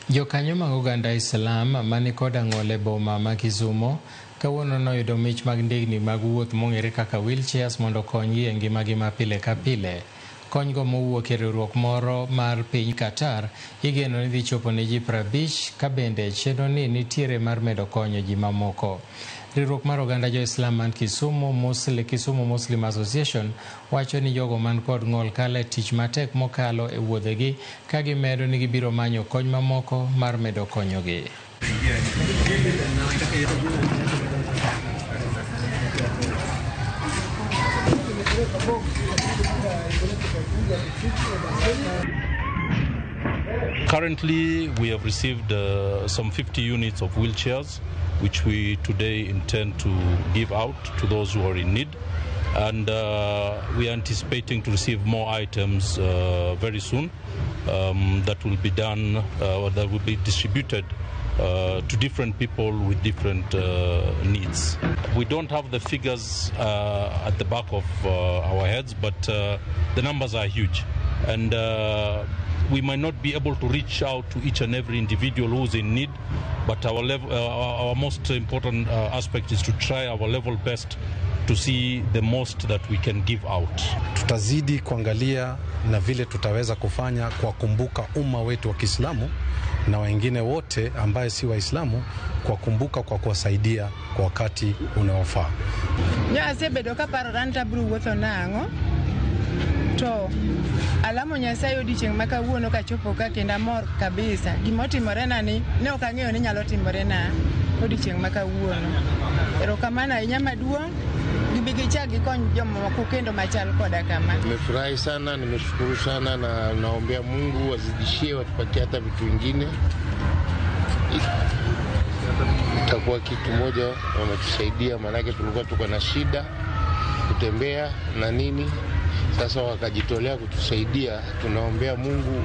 Jokanyo mag oganda Islam mani koda ng'ole boma ma Kisumo kawuono noyudo mich mag ndigni mag wuoth mong'ere kaka wheelchairs mondo okonygi e ngimagi ma pile ka pile. Konygo mowuok e riwruok moro mar piny Qatar igeno ni dhi chopo ne ji 50 ka bende chenro ni nitiere mar medo konyo ji mamoko. Riwruok mar oganda jo-Islam man Kisumu Muslim Association wacho ni jogo man kod ng'ol kale tich matek mokalo e wuodhegi ka gimedo ni gibiro manyo kony mamoko mar medo konyogi. Currently, we have received some 50 units of wheelchairs, which we today intend to give out to those who are in need. And we are anticipating to receive more items very soon that will be done or that will be distributed to different people with different needs. We don't have the figures at the back of our heads, but the numbers are huge. And we might not be able to reach out to each and every individual who's in need, but our most important aspect is to try our level best to see the most that we can give out. Tutazidi kuangalia na vile tutaweza kufanya kwa kumbuka umma wetu wa Kiislamu na wengine wote ambaye si Waislamu kwa kumbuka kwa kuwasaidia kwa wakati unaofaa. Nyasebedo ka paro ranta bru wuotho nango to alamo Nyasaye odichieng' maka wuono ka chopo ka kenda mor kabisa. Gimotimore na ni ne ok ang'eyo ni nyalo timore na odichieng' maka wuono. Erokamano ahinya maduong' gibigichagi kony jomoko kendo machal koda kama. Nimefurahi sana, nimeshukuru sana na naombea Mungu wazidishie watupatie hata vitu vingine. Itakuwa kitu moja wametusaidia, manake tulikuwa tuko na shida kutembea na nini. Sasa wakajitolea kutusaidia, tunaombea Mungu